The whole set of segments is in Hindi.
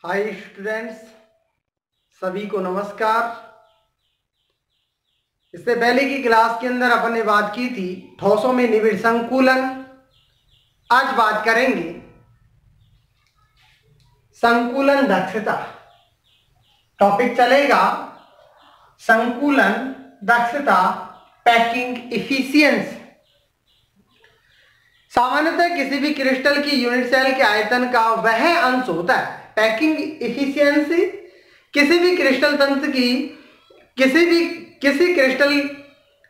हाय स्टूडेंट्स, सभी को नमस्कार। इससे पहले की क्लास के अंदर अपन ने बात की थी ठोसों में निबिड़ संकुलन। आज बात करेंगे संकुलन दक्षता। टॉपिक चलेगा संकुलन दक्षता, पैकिंग इफिशियंसी। सामान्यतः किसी भी क्रिस्टल की यूनिट सेल के आयतन का वह अंश होता है। पैकिंग इफिशियंसी किसी भी क्रिस्टल तंत्र की किसी क्रिस्टल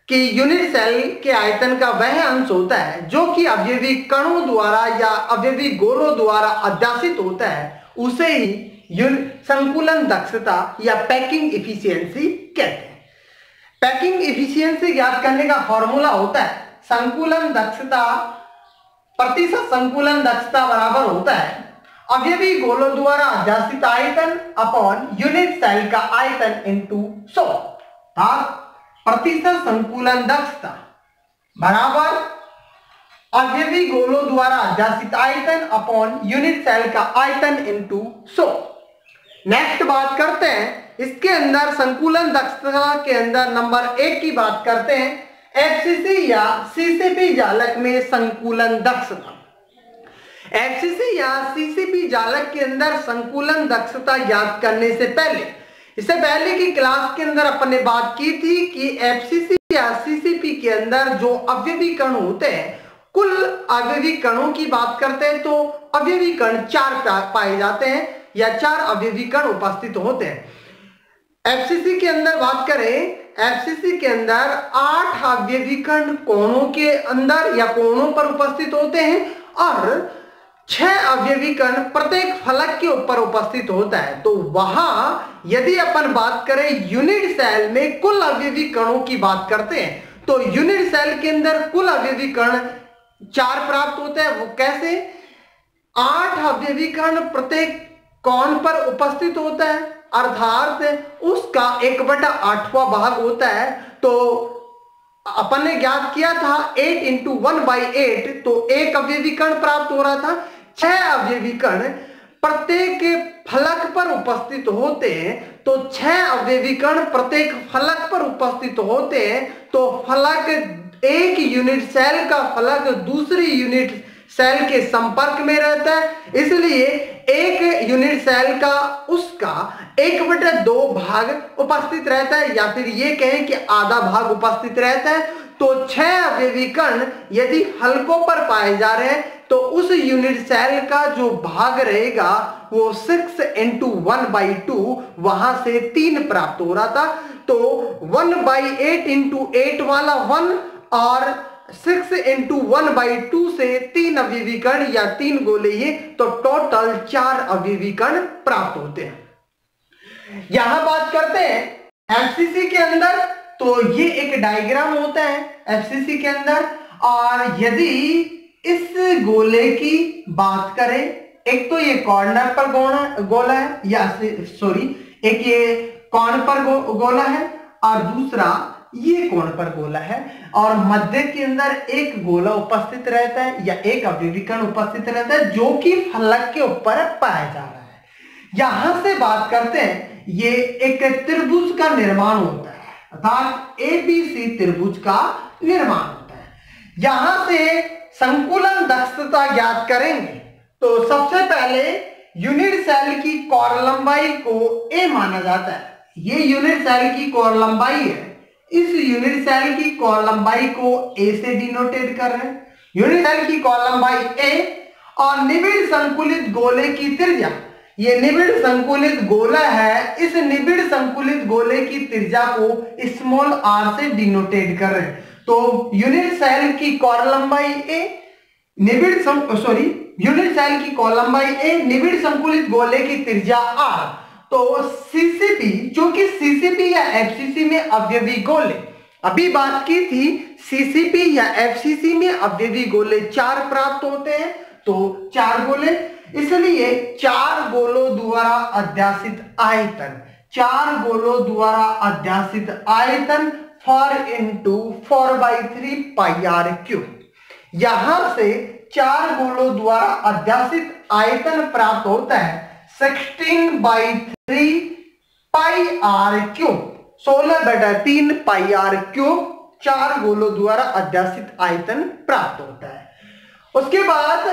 की यूनिट सेल के आयतन का वह अंश होता है जो कि अवयवी कणों द्वारा या अवयवी गोलों द्वारा अध्यासित होता है, उसे ही संकुलन दक्षता या पैकिंग इफिशियंसी कहते हैं। पैकिंग इफिशियंसी ज्ञात करने का फॉर्मूला होता है संकुलन दक्षता प्रतिशत संकुलन दक्षता बराबर होता है अवयवी गोलों द्वारा अध्यासित आयतन अपॉन यूनिट सेल का आयतन इंटू 100। प्रतिशत संकुलन दक्षता बराबर अवयवी गोलों द्वारा अध्यासित आयतन अपॉन यूनिट सेल का आयतन इंटू 100। नेक्स्ट बात करते हैं इसके अंदर संकुलन दक्षता के अंदर नंबर 1 की बात करते हैं एफसीसी या सीसीपी जालक में संकुलन दक्षता। एफसीसी या सीसीपी जालक के अंदर संकुलन दक्षता ज्ञात करने से पहले, इससे पहले की क्लास के अंदर अपन ने बात की थी कि एफसीसी या सीसीपी के अंदर जो अवयवी कण होते हैं, कुल अवयवी कणों की बात करते हैं तो अवयवी कण 4 पाए जाते हैं या 4 अवयवी कण उपस्थित होते हैं। एफसीसी के अंदर बात करें, एफसीसी के अंदर 8 अवयवी कण कोणों के अंदर या कोणों पर उपस्थित होते हैं और 6 अवयवी कण प्रत्येक फलक के ऊपर उपस्थित होता है। तो वहां यदि अपन बात करें यूनिट सेल में कुल अवयवी कणों की बात करते हैं तो यूनिट सेल के अंदर कुल अवयवी कण 4 प्राप्त होते हैं। वो कैसे? 8 अवयवी कण प्रत्येक कोण पर उपस्थित होता है, अर्थात उसका 1/8वां भाग होता है। तो अपन ने ज्ञात किया था 8 इंटू 1/8, तो 1 अवयवी कण प्राप्त हो रहा था। 6 अवयवी कण प्रत्येक फलक पर उपस्थित होते हैं, तो 6 अवयवी कण प्रत्येक फलक पर उपस्थित होते हैं। तो फलक, एक यूनिट सेल का फलक दूसरी यूनिट सेल के संपर्क में रहता है, इसलिए एक यूनिट सेल का उसका 1/2 भाग उपस्थित रहता है, या फिर ये कहें कि आधा भाग उपस्थित रहता है। तो 6 अवयवी कण यदि फलकों पर पाए जा रहे हैं तो उस यूनिट सेल का जो भाग रहेगा वो 6 इंटू 1/2, वहां से 3 प्राप्त हो रहा था। तो 1/8 इंटू 8 वाला 1 और 6 इंटू 1/2 से 3 अवयवी कण या 3 गोले ये, तो टोटल 4 अवयवी कण प्राप्त होते हैं। यहां बात करते हैं एफसीसी के अंदर, तो ये एक डायग्राम होता है एफसीसी के अंदर। और यदि इस गोले की बात करें, एक तो ये कॉर्नर पर गोला है, या सॉरी, एक ये कोण पर गोला है और दूसरा ये कोण पर गोला है, और मध्य के अंदर एक गोला उपस्थित रहता है या एक अवयवी कण उपस्थित रहता है जो कि फलक के ऊपर पाया जा रहा है। यहां से बात करते हैं, ये एक त्रिभुज का निर्माण होता है, अर्थात एबीसी त्रिभुज का निर्माण होता है। यहां से संकुलन दक्षता ज्ञात करेंगे तो सबसे पहले यूनिट सेल की कोण लंबाई को ए माना जाता है। ये यूनिट सेल की कोण लंबाई है, इस यूनिट सेल की कोण लंबाई को ए से डिनोटेट कर रहे हैं। यूनिट सेल की कोण लंबाई ए और निबिड़ संकुलित गोले की त्रिज्या, ये निबिड़ संकुलित गोला है, इस निबिड़ संकुलित गोले की त्रिज्या को स्मॉल r से डिनोटेट कर रहे हैं। तो यूनिट सेल की कोण लंबाई ए, यूनिट सेल की कोण लंबाई ए, निबिड़ संकुलित गोले की त्रिज्या r। तो सीसीपी, जो कि सीसीपी या एफसीसी में अवयवी गोले, अभी बात की थी सीसीपी या एफसीसी में अवयवी गोले 4 प्राप्त होते हैं, तो 4 गोले, इसलिए 4 गोलों द्वारा अध्यासित आयतन, 4 गोलों द्वारा अध्यासित आयतन 4 इंटू 4/3 πr³। यहां से 4 गोलों द्वारा अध्यासित आयतन प्राप्त होता है 16/3 pi R cube, 16/3 pi R cube 4 गोलों द्वारा अध्यासित आयतन प्राप्त होता है। उसके बाद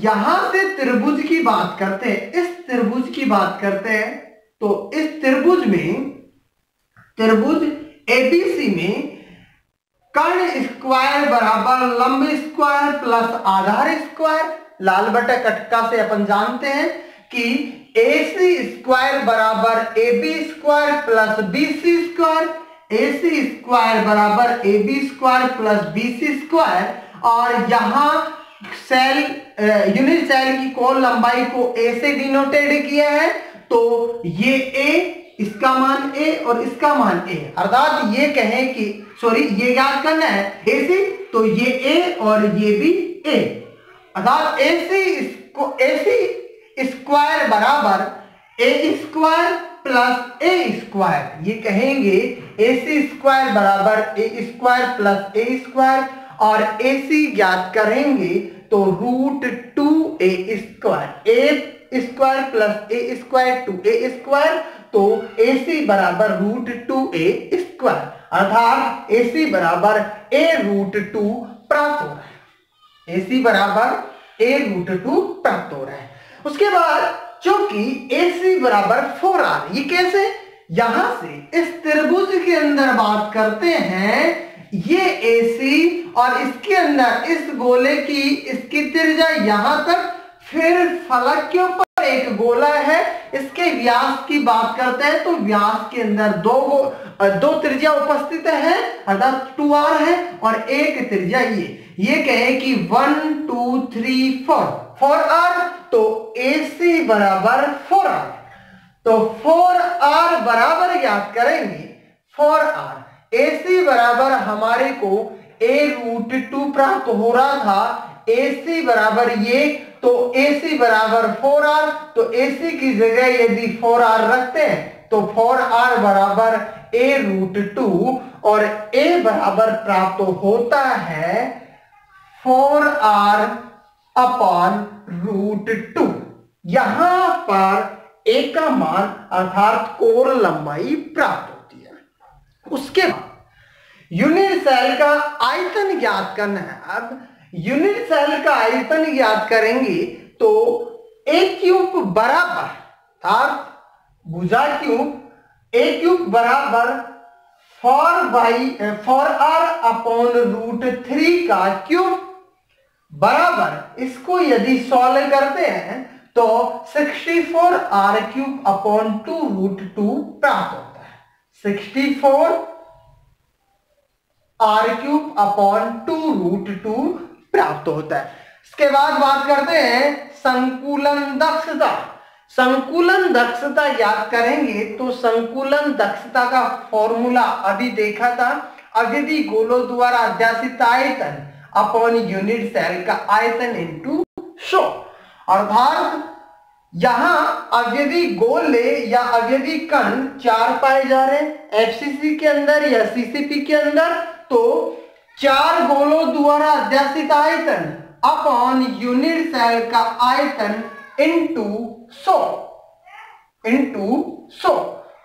यहां से त्रिभुज की बात करते हैं, इस त्रिभुज की बात करते हैं। तो इस त्रिभुज में, त्रिभुज एबीसी में कर्ण स्क्वायर बराबर लंब स्क्वायर प्लस आधार स्क्वायर, लाल बटा कटका से अपन जानते हैं कि AC स्क्वायर बराबर AB square plus BC square, AC square बराबर AB square plus BC square, और यहां सेल यूनिट सेल की कोण लंबाई को A से डिनोटेड किया है। तो ये A, इसका मान A और इसका मान A, अर्थात ये कहें कि सॉरी ये याद करना है AC, तो ये A और ये भी A, अर्थात AC स्क्वायर बराबर A square plus A square, ये कहेंगे AC स्क्वायर बराबर A square plus A square, और AC ज्ञात करेंगे तो √2A square, A square plus A square 2A square, तो AC बराबर √2A स्क्वायर, अर्थात AC बराबर A√2 प्राप्त हो रहा है, AC बराबर A√2 प्राप्त हो रहा है। उसके बाद चूंकि AC बराबर 4R, ये कैसे, यहां से इस त्रिभुज के अंदर बात करते हैं, ये AC और इसके अंदर इस गोले की इसकी त्रिज्या यहां तक, फिर फलक के ऊपर एक गोला है, इसके व्यास की बात करते हैं तो व्यास के अंदर दो त्रिज्या उपस्थित है, अर्थात 2R है, और एक त्रिज्या ये कहे कि 1 2 3 4R, तो AC बराबर 4R, तो 4R बराबर याद करेंगे 4R, AC बराबर हमारे को A√2 प्राप्त हो रहा था, AC बराबर ये, तो AC बराबर 4R, तो AC की जगह यदि 4R रखते हैं तो 4R बराबर A√2, और A बराबर प्राप्त होता है 4R अपॉन √2। यहां पर A का मान अर्थात कोण लंबाई प्राप्त होती है। उसके बाद यूनिट सेल का आयतन ज्ञात करना है। अब यूनिट सेल का आयतन ज्ञात करेंगे तो A क्यूब बराबर, अर्थात भुजा क्यूब A क्यूब बराबर 4R अपॉन √3 का क्यूब बराबर, इसको यदि सॉल्व करते हैं तो 64R क्यूब अपॉन 2√2 प्राप्त होता है, 64R क्यूब अपॉन 2√2 प्राप्त होता है। इसके बाद बात करते हैं संकुलन दक्षता। संकुलन दक्षता याद करेंगे तो संकुलन दक्षता का फॉर्मूला अभी देखा था, अवयवी गोलों द्वारा अध्यासित आयतन अपॉन यूनिट सेल का आयतन इनटू 100, अर्थात यहां अवयवी गोले या अवयवी कण 4 पाए जा रहे हैं FCC के अंदर या CCP के अंदर, तो 4 गोलों द्वारा अध्यासित आयतन अपॉन यूनिट सेल का आयतन इनटू 100,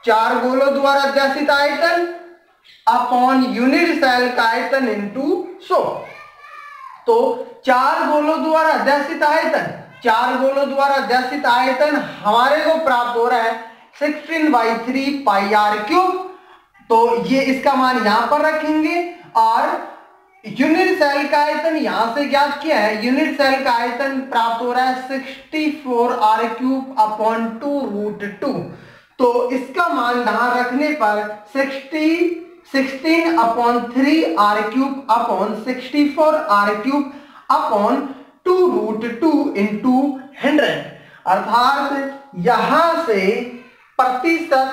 4 गोलों द्वारा अध्यासित आयतन अपॉन यूनिट सेल का आयतन इनटू 100, तो 4 गोलों द्वारा अध्यासित आयतन, 4 गोलों द्वारा अध्यासित आयतन हमारे को प्राप्त हो रहा है 16/3 पाई आर क्यूब, तो ये इसका मान यहां पर रखेंगे, और यूनिट सेल का आयतन यहां से ज्ञात किया है, यूनिट सेल का आयतन प्राप्त हो रहा है 64R क्यूब अपॉन 2√2, तो इसका मान यहां रखने पर 16/3R cube upon 64R cube upon 2√2 into 100, अर्थात यहां से प्रतिशत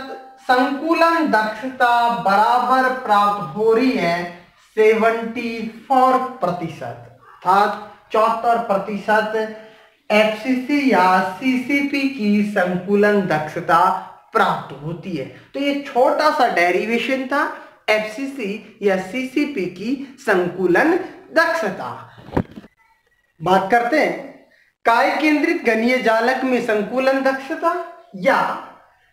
संकुलन दक्षता बराबर प्राप्त हो रही है 74%, अर्थात 74% FCC या CCP की संकुलन दक्षता प्राप्त होती है। तो ये छोटा सा डेरिवेशन था FCC या CCP की संकुलन दक्षता। बात करते हैं काय केंद्रित गणीय जालक में संकुलन दक्षता। या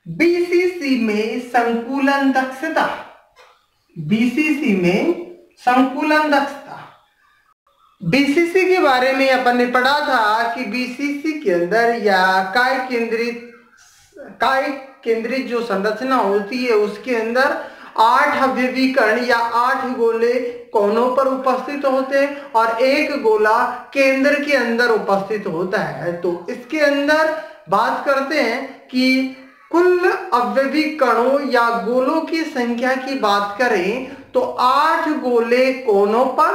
बीसीसी में संकुलन दक्षता। बीसीसी में संकुलन दक्षता, बीसीसी के बारे में अपन ने पढ़ा था कि बीसीसी के अंदर या काय केंद्रित जो संरचना होती है उसके अंदर 8 अवयवी कण या 8 गोले कोनों पर उपस्थित होते हैं और एक गोला केंद्र के अंदर उपस्थित होता है। तो इसके अंदर बात करते हैं कि कुल अवयवी कणों या गोलों की संख्या की बात करें तो 8 गोले कोनों पर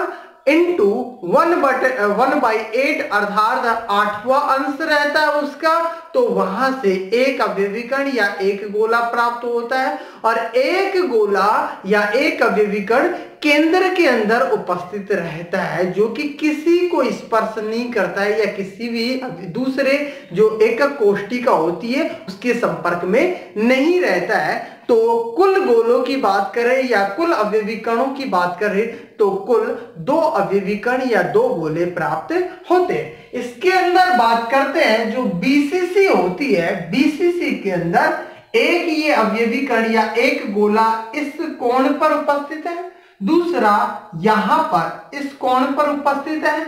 इंटू 1/8 अर्थात 8वां अंश रहता है उसका, तो वहां से एक अवयवी कण या एक गोला प्राप्त होता है और एक गोला या एक अवयवी कण केंद्र के अंदर उपस्थित रहता है जो कि किसी को स्पर्श नहीं करता है या किसी भी दूसरे जो एकक कोष्ठिका होती है उसके संपर्क में नहीं रहता है। तो कुल गोलों की बात करें या कुल अवयवी कणों की बात करें तो कुल 2 अवयवी कण या 2 गोले प्राप्त होते हैं। इसके अंदर बात करते हैं जो बीसीसी होती है, बीसीसी के अंदर एक ये अवयवी कण या एक गोला इस कोण पर उपस्थित है, दूसरा यहां पर इस कोण पर उपस्थित है,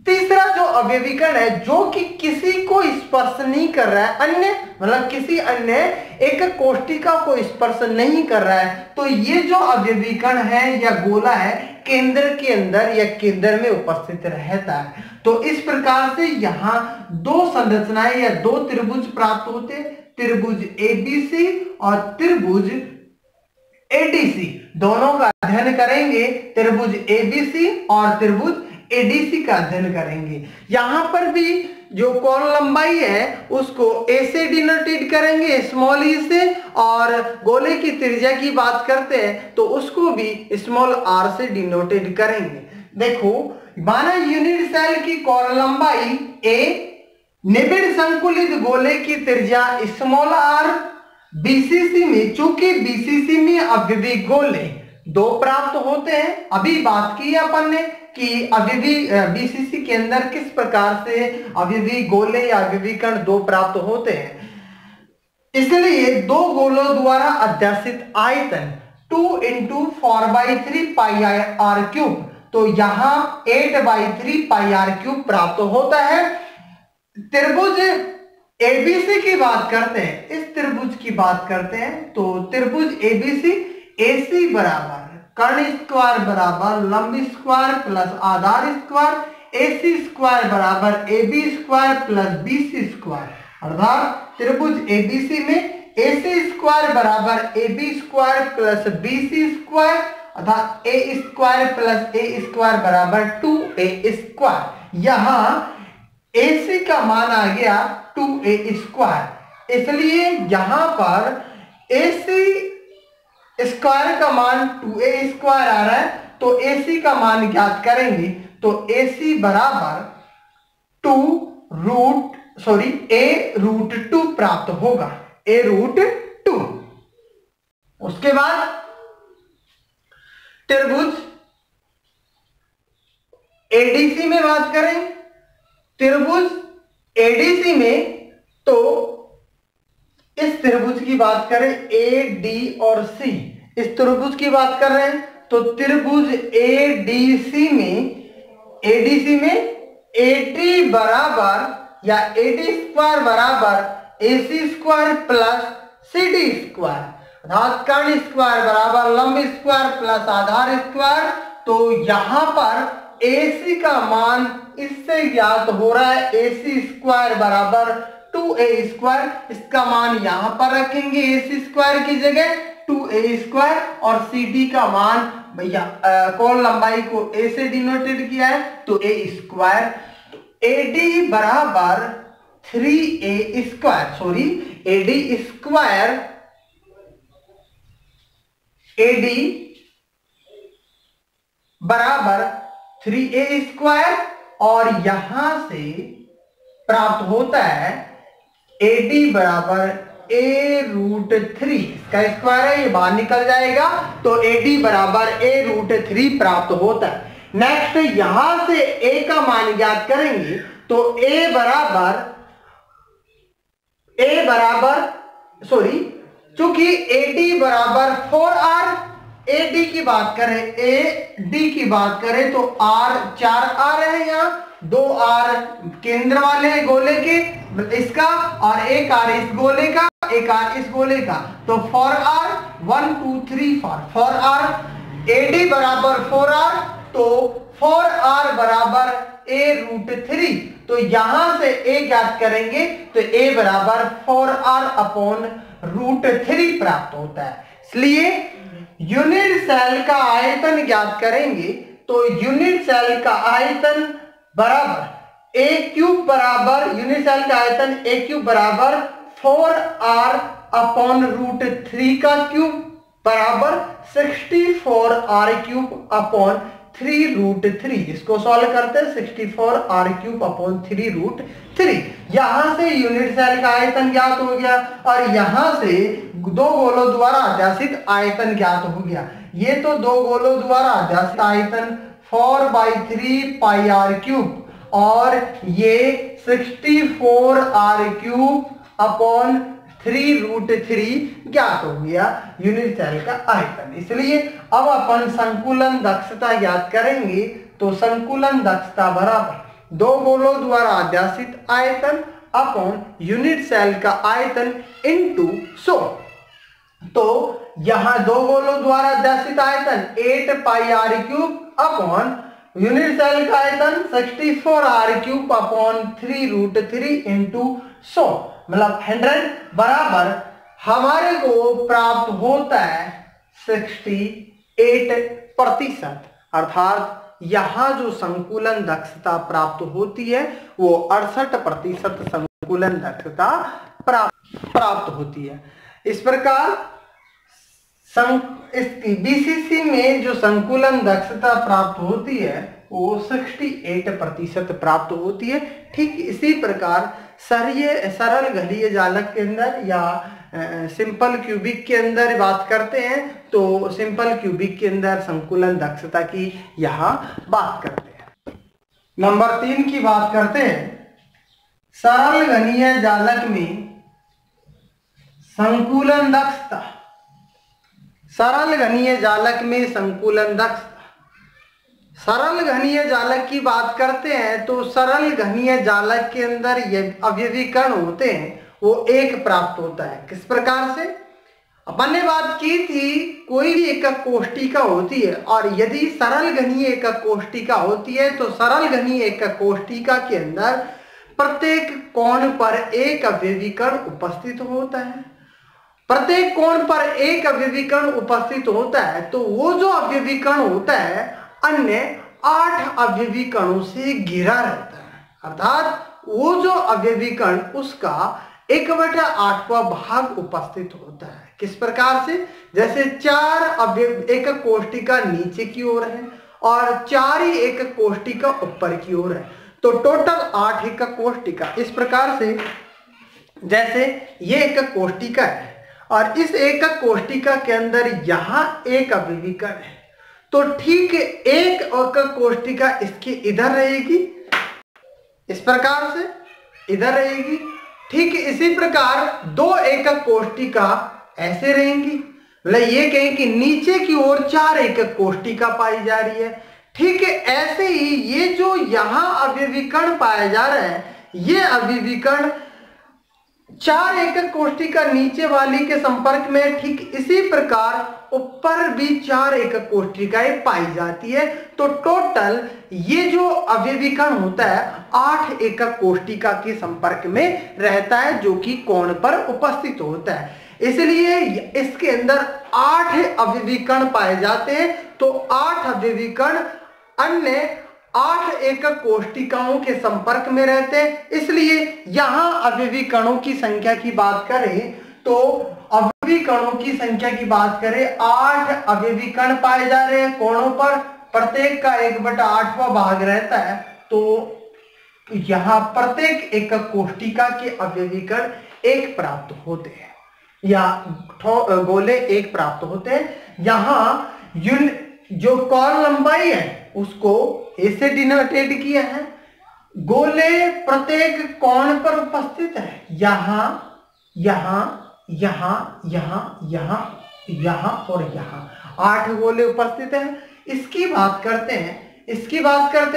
तीसरा जो अवयवी कण है जो कि किसी को स्पर्श नहीं कर रहा है, अन्य मतलब किसी अन्य एक कोष्ठिका को स्पर्श नहीं कर रहा है, तो ये जो अवयवी कण है या गोला है केंद्र के अंदर या केंद्र में उपस्थित रहता है। तो इस प्रकार से यहाँ 2 संरचनाएं या 2 त्रिभुज प्राप्त होते हैं, त्रिभुज एबीसी और त्रिभुज एडीसी। दोनों का अध्ययन करेंगे, त्रिभुज एबीसी और त्रिभुज एडीसी का अध्ययन करेंगे। यहां पर भी जो कोण लंबाई है उसको ए से डिनोटेड करेंगे, स्मॉल ई से, और गोले की त्रिज्या की बात करते हैं तो उसको भी स्मॉल आर से डिनोटेड करेंगे। देखो माना यूनिट सेल की कोण लंबाई ए, निबिड़ संकुलित गोले की त्रिज्या स्मॉल आर, बीसीसी में चूंकि बीसीसी में अवयवी गोले 2 प्राप्त होते हैं, अभी बात की अपन ने कि अवयवी बीसीसी के अंदर किस प्रकार से अवयवी गोले या अवयवी कण 2 प्राप्त होते हैं, इसलिए 2 गोलों द्वारा अध्यासित आयतन 2 × 4/3 πr³, तो यहां 8/3 πr³ प्राप्त होता है। त्रिभुज एबीसी की बात करते हैं, इस त्रिभुज की बात करते हैं तो त्रिभुज एबीसी एसी बराबर कर्ण स्क्वायर बराबर लंब स्क्वायर प्लस आधार स्क्वायर, एसी स्क्वायर बराबर AB square plus BC square, अर्थात त्रिभुज एबीसी में एसी स्क्वायर बराबर AB square plus BC square, अर्थात A square plus A square बराबर 2a स्क्वायर। यहां एसी का मान आ गया 2a स्क्वायर, इसलिए यहां पर एसी स्क्वायर का मान 2a स्क्वायर आ रहा है, तो AC का मान ज्ञात करेंगे तो AC बराबर a√2 प्राप्त होगा, a√2। उसके बाद त्रिभुज ADC में बात करें, त्रिभुज ADC में तो इस त्रिभुज की बात करें AD और C, इस त्रिभुज की बात कर रहे हैं तो त्रिभुज ADC में AD बराबर या AD स्क्वायर बराबर AC square plus CD square, अर्थात कर्ण स्क्वायर बराबर लंब स्क्वायर प्लस आधार स्क्वायर। तो यहां पर AC का मान इससे ज्ञात हो रहा है, AC स्क्वायर बराबर 2a स्क्वायर, इसका मान यहां पर रखेंगे AC स्क्वायर की जगह 2a स्क्वायर, और CD का मान भैया कोण लंबाई को a से डिनोटेड किया है तो a स्क्वायर, तो AD बराबर 3a square, sorry AD square, AD बराबर 3a स्क्वायर, और यहां से प्राप्त होता है AD बराबर a√3, इसका स्क्वायर है, ये बाहर निकल जाएगा तो AD बराबर a√3 प्राप्त होता है। नेक्स्ट यहां से a का मान ज्ञात करेंगे तो a बराबर ए बराबर चूंकि AD बराबर 4R, AD की बात करें, AD की बात करें तो R 4R है, यहाँ 2R केंद्र वाले गोले के इसका और एक R इस गोले का, एक R इस गोले का, तो 4R 1 2 3 4R, AD बराबर 4R, तो 4R बराबर A√3, तो यहां से A ज्ञात करेंगे तो A बराबर 4R/√3 प्राप्त होता है। इसलिए यूनिट सेल का आयतन ज्ञात करेंगे तो यूनिट सेल का आयतन बराबर A³ बराबर, यूनिट सेल का आयतन A³ बराबर 4R/√3 का क्यूब बराबर 64R³/3√3। इसको सॉल्व करते हैं, 64R³/3√3। यहां से यूनिट सेल का आयतन ज्ञात हो गया और यहां से दो गोलों द्वारा अध्यासित आयतन ज्ञात हो गया। ये तो दो गोलों द्वारा अध्यासित आयतन 4/3πr³ और ये 64R³/3√3 ज्ञात हो गया यूनिट सेल का आयतन। इसलिए अब अपन संकुलन दक्षता ज्ञात करेंगे, तो संकुलन दक्षता बराबर दो गोलों द्वारा अध्यासित आयतन अपॉन यूनिट सेल का आयतन इनटू 100। तो यहां दो गोलों द्वारा अध्यासित आयतन 8πr³ अपॉन यूनिट सेल का आयतन 64R³/3√3 इंटू 100 मतलब 100 बराबर हमारे को प्राप्त होता है 68%। अर्थात यहां जो संकुलन दक्षता प्राप्त होती है वो 68% संकुलन दक्षता प्राप्त होती है। इस प्रकार इसकी BCC में जो संकुलन दक्षता प्राप्त होती है वो 68% प्राप्त होती है। ठीक इसी प्रकार सरल घलीय जालक के अंदर या सिंपल क्यूबिक के अंदर बात करते हैं, तो सिंपल क्यूबिक के अंदर संकुलन दक्षता की यहां बात करते हैं। नंबर 3 की बात करते हैं। सरल घनीय जालक में संकुलन दक्षता, सरल घनीय जालक में संकुलन दक्षता, सरल घनीय जालक की बात करते हैं तो सरल घनीय जालक के अंदर ये अवयवी कण होते हैं वो एक प्राप्त होता है। किस प्रकार से? अपन ने बात की थी कोई भी एकक कोष्टिका होती है और यदि सरल घनीय एकक कोष्टिका होती है तो सरल घनीय एकक कोष्टिका के अंदर प्रत्येक कोण पर एक अवयवी कण उपस्थित होता है। प्रत्येक कोण पर एक अवयवी कण उपस्थित होता है तो वो जो अवयवी कण होता है अन्य 8 अवयवी कणों से घिरा रहता है। अर्थात वो जो अवयवी कण उसका 1/8वां भाग उपस्थित होता है। किस प्रकार से? जैसे 4 अवयव एकक कोष्टिका नीचे की ओर है और 4 ही एकक कोष्टिका ऊपर की ओर है, तो टोटल 8 एकक कोष्टिका। इस प्रकार से जैसे ये एकक कोष्टिका है और इस एकक कोष्टिका के अंदर यहां एक अवयवी कण है, तो ठीक एक एकक कोष्टिका इसके इधर रहेगी, इस प्रकार से इधर रहेगी। ठीक इसी प्रकार 2 एकक कोष्टिका ऐसे रहेंगी, मतलब ये कहें कि नीचे की ओर 4 एकक कोष्टिका पाई जा रही है। ठीक ऐसे ही ये जो यहां अवयवी कण पाया जा रहा है ये अवयवी कण 4 एकक कोष्टिका नीचे वाली के संपर्क में, ठीक इसी प्रकार ऊपर भी 4 एकक कोष्टिकाएं पाई जाती है। तो टोटल ये जो अवयवी कण होता है 8 एकक कोष्टिका के संपर्क में रहता है जो कि कोण पर उपस्थित होता है। इसलिए इसके अंदर 8 अवयवी कण पाए जाते हैं, तो 8 अवयवी कण अन्य 8 एकक कोष्टिकाओं के संपर्क में रहते हैं। इसलिए यहां अवयवी कणों की संख्या की बात करें तो अवयवी कणों की संख्या की बात करें 8 अवयवी कण पाए जा रहे हैं कोणों पर, प्रत्येक का 1/8वां भाग रहता है, तो यहां प्रत्येक एकक कोष्टिका के अवयवी कण एक प्राप्त होते हैं या गोले एक प्राप्त होते हैं। यहां जो कॉल लंबाई है उसको ऐसे डिनोटेट किया है, गोले प्रत्येक कोण पर उपस्थित है। यहां यहां, यहां, यहां, यहां, यहां और यहां 8 गोले उपस्थित हैं। इसकी बात करते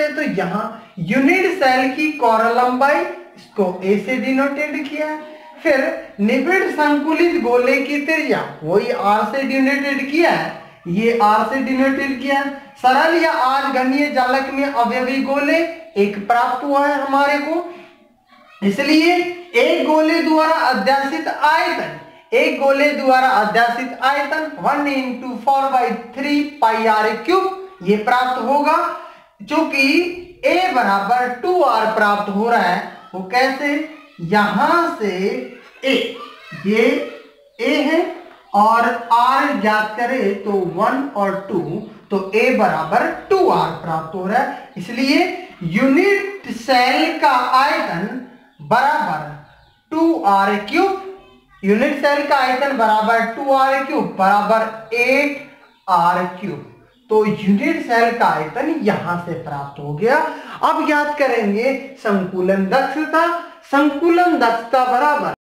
हैं तो यहां यूनिट सेल की कोर लंबाई, इसको ए से डिनोटेड किया है। फिर निबिड़ संकुलित गोले की त्रिज्या वही आर से डिनोटेड किया है, ये आर से डिनोटेड किया है। सरल या आज घनीय जालक में अवयवी गोले एक प्राप्त हुआ है हमारे को, इसलिए एक गोले द्वारा अध्यासित आयतन 1 into 4/3 पाई आर क्यूब ये प्राप्त होगा। चूंकि a बराबर 2r प्राप्त हो रहा है, वो कैसे, यहां से a, ये a है और r ज्ञात करें तो 1 और 2, तो a बराबर 2r प्राप्त हो रहा है। इसलिए यूनिट सेल का आयतन बराबर 2r क्यूब, यूनिट सेल का आयतन बराबर 2r क्यूब बराबर 8r क्यूब। तो यूनिट सेल का आयतन यहां से प्राप्त हो गया। अब याद करेंगे संकुलन दक्षता। संकुलन दक्षता बराबर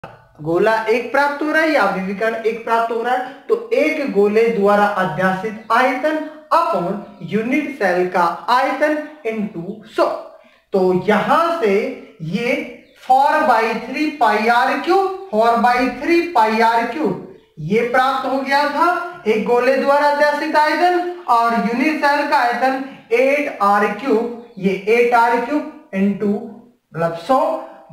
गोला एक प्राप्त हो रहा है या विविकर्ण एक प्राप्त हो रहा है, तो एक गोले द्वारा अध्यासित आयतन अपॉन यूनिट सेल का आयतन इनटू 100। तो यहां से ये 4/3 pi R cube, 4/3 pi R cube ये प्राप्त हो गया था एक गोले द्वारा अध्यासित आयतन, और यूनिट सेल का आयतन 8r क्यूब, ये 8r क्यूब इंटू 100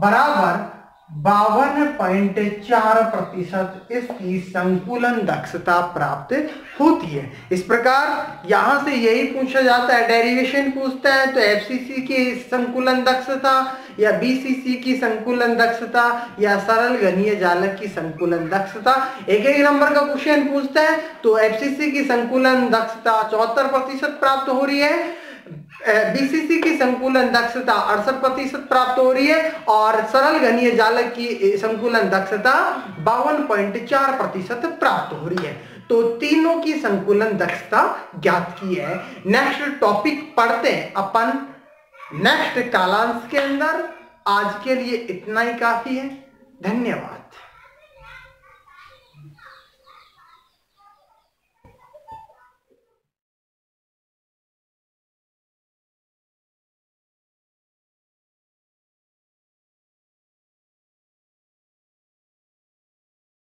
बराबर 52.4% इसकी संकुलन दक्षता प्राप्त होती है। इस प्रकार यहां से यही पूछा जाता है, डेरिवेशन पूछता है तो एफसीसी की संकुलन दक्षता या बीसीसी की संकुलन दक्षता या सरल घनीय जालक की संकुलन दक्षता, एक नंबर का क्वेश्चन पूछता है तो एफसीसी की संकुलन दक्षता 74% प्राप्त हो रही है, बीसीसी की संकुलन दक्षता 68% प्राप्त हो रही है, और सरल घनीय जालक की संकुलन दक्षता 52.4% प्राप्त हो रही है। तो तीनों की संकुलन दक्षता ज्ञात की है। नेक्स्ट टॉपिक पढ़ते हैं अपन नेक्स्ट कालांश के अंदर। आज के लिए इतना ही काफी है। धन्यवाद।